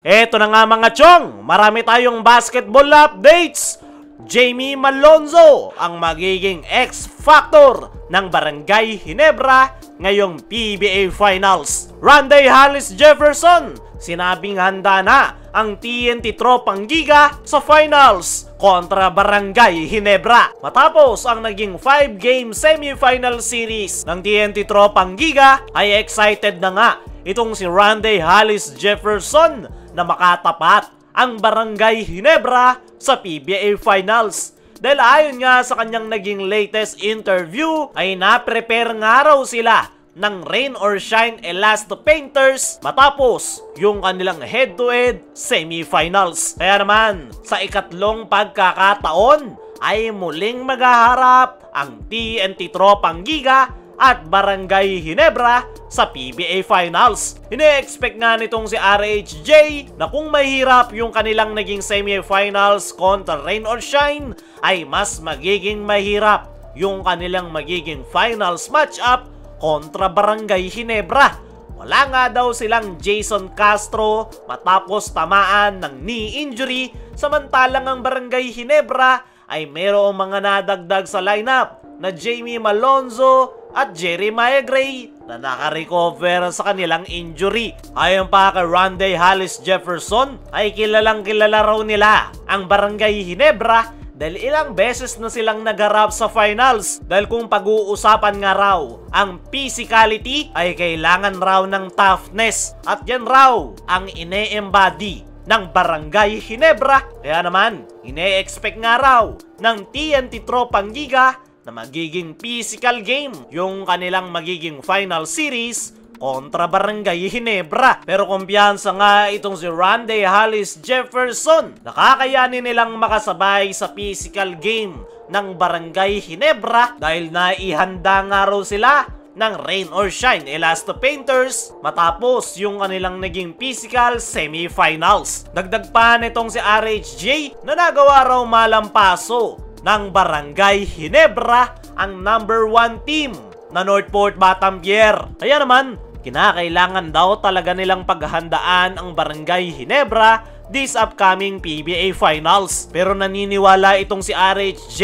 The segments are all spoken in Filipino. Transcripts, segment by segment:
Eto na nga mga chong, marami tayong basketball updates. Jamie Malonzo ang magiging X-Factor ng Barangay Ginebra ngayong PBA Finals. Rondae Hollis Jefferson, sinabing handa na ang TNT Tropang Giga sa Finals kontra Barangay Ginebra. Matapos ang naging 5-game semifinal series ng TNT Tropang Giga ay excited na nga itong si Rondae Hollis Jefferson na makatapat ang Barangay Ginebra sa PBA Finals. Dahil ayon nga sa kanyang naging latest interview ay na-prepare nga raw sila ng Rain or Shine Elasto Painters matapos yung kanilang head-to-head semifinals. Kaya naman, sa ikatlong pagkakataon ay muling maghaharap ang TNT Tropang Giga at Barangay Ginebra sa PBA Finals. Ine-expect nga nitong si RHJ na kung mahirap yung kanilang naging semifinals kontra Rain or Shine, ay mas magiging mahirap yung kanilang magiging finals matchup kontra Barangay Ginebra. Wala nga daw silang Jason Castro matapos tamaan ng knee injury, samantalang ang Barangay Ginebra ay mayroong mga nadagdag sa lineup na Jamie Malonzo at Jeremiah Gray na naka-recover sa kanilang injury. Ayon pa kay Rondae Hollis Jefferson ay kilalang kilala raw nila ang Barangay Ginebra dahil ilang beses na silang nagharap sa finals. Dahil kung pag-uusapan nga raw ang physicality ay kailangan raw ng toughness at yan raw ang ine-embody ng Barangay Ginebra. Kaya naman, ine-expect nga raw ng TNT Tropang Giga na magiging physical game yung kanilang magiging final series kontra Barangay Ginebra. Pero kumpiyansa nga itong si Rondae Hollis Jefferson na kakayanin nilang makasabay sa physical game ng Barangay Ginebra dahil naihanda nga raw sila ng Rain or Shine Elasto Painters matapos yung kanilang naging physical semifinals. Dagdag pa nitong si RHJ na nagawa raw malampaso ng Barangay Ginebra ang number 1 team na Northport Batampier. Kaya naman, kinakailangan daw talaga nilang paghandaan ang Barangay Ginebra this upcoming PBA Finals. Pero naniniwala itong si RHJ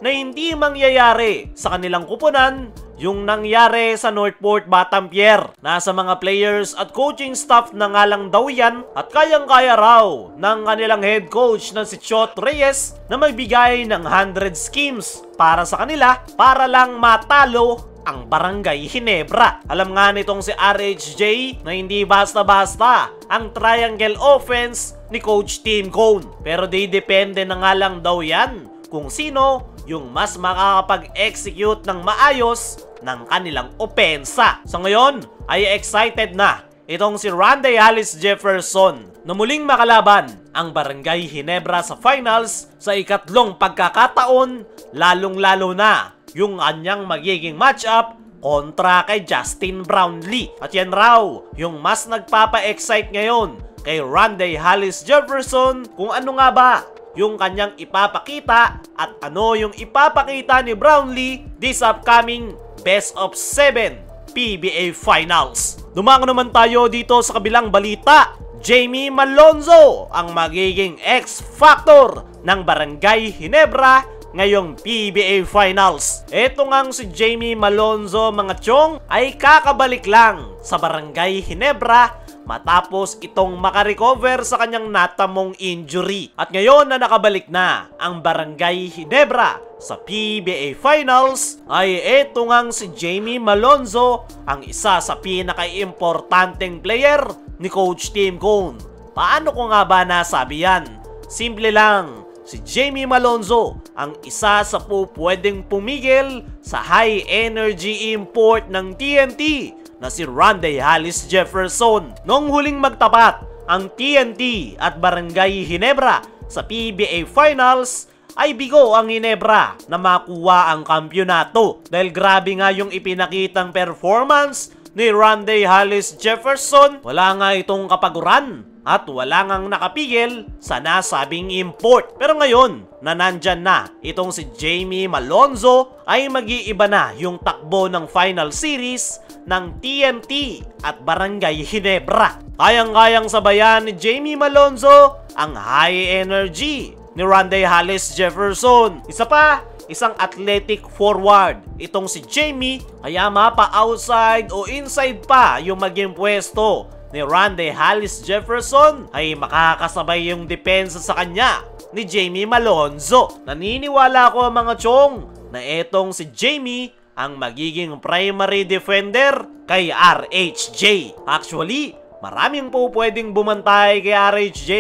na hindi mangyayari sa kanilang kupunan yung nangyari sa Northport Batampier. Nasa mga players at coaching staff na nga lang daw yan at kayang-kaya raw ng kanilang head coach na si Chot Reyes na magbigay ng 100 schemes para sa kanila para lang matalo ang Barangay Ginebra. Alam nga nitong si RHJ na hindi basta-basta ang triangle offense ni Coach Tim Cone. Pero depende na nga lang daw yan kung sino yung mas makakapag-execute ng maayos ng kanilang opensa. Sa ngayon ay excited na itong si Rondae Hollis Jefferson na muling makalaban ang Barangay Ginebra sa finals sa ikatlong pagkakataon, lalong-lalo na yung kanyang magiging matchup kontra kay Justin Brownlee. At yan raw yung mas nagpapa-excite ngayon kay Rondae Hollis Jefferson kung ano nga ba yung kanyang ipapakita at ano yung ipapakita ni Brownlee this upcoming Best of 7 PBA Finals. Dumango naman tayo dito sa kabilang balita. Jamie Malonzo ang magiging X-Factor ng Barangay Ginebra ngayong PBA Finals. Ito ngang si Jamie Malonzo mga chong ay kakabalik lang sa Barangay Ginebra matapos itong makarecover sa kanyang natamong injury. At ngayon na nakabalik na ang Barangay Ginebra sa PBA Finals ay eto ngang si Jamie Malonzo ang isa sa pinaka-importanteng player ni Coach Tim Cone. Paano ko nga ba nasabi yan? Simple lang, si Jamie Malonzo ang isa sa pwedeng pumigil sa high energy import ng TNT na si Rondae Hollis Jefferson. Noong huling magtapat ang TNT at Barangay Ginebra sa PBA Finals ay bigo ang Ginebra na makuha ang kampyonato dahil grabe nga yung ipinakitang performance ni Rondae Hollis Jefferson. Wala nga itong kapaguran at wala ngang nakapigil sa nasabing import. Pero ngayon na nandyan na itong si Jamie Malonzo ay mag-iiba na yung takbo ng final series ng TNT at Barangay Ginebra. Kayang-kayang sabayan ni Jamie Malonzo ang high energy ni Randy Hollis Jefferson. Isa pa, isang athletic forward itong si Jamie, kaya mapa-outside o inside pa yung maging pwesto ni Randy Hollis Jefferson ay makakasabay yung depensa sa kanya ni Jamie Malonzo. Naniniwala ako mga chong na etong si Jamie ang magiging primary defender kay RHJ. Actually, maraming po pwedeng bumantay kay RHJ.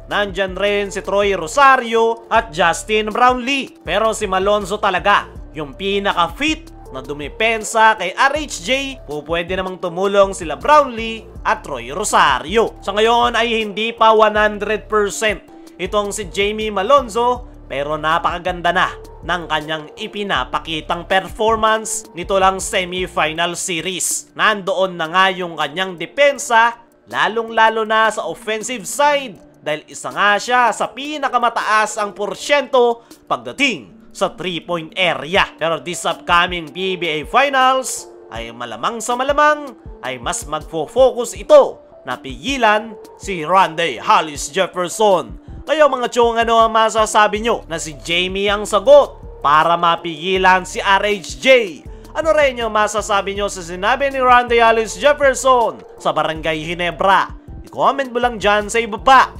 Nandyan rin si Troy Rosario at Justin Brownlee. Pero si Malonzo talaga yung pinaka-fit na dumipensa kay RHJ. Pwede namang tumulong sila Brownlee at Troy Rosario. Sa ngayon ay hindi pa 100% itong si Jamie Malonzo, pero napakaganda na ng kanyang ipinapakitang performance nito lang semi-final series. Nandoon na nga yung kanyang depensa, lalong-lalo na sa offensive side, dahil isa nga siya sa pinakamataas ang porsyento pagdating sa 3-point area. Pero this upcoming PBA Finals ay malamang sa malamang ay mas magfo-focus ito na pigilan si Randy Hollis Jefferson. Kayo mga chong, ano ang masasabi nyo na si Jamie ang sagot para mapigilan si RHJ? Ano rin yung masasabi nyo sa sinabi ni Randy Hollis Jefferson sa Barangay Ginebra? I-comment mo lang dyan sa ibaba.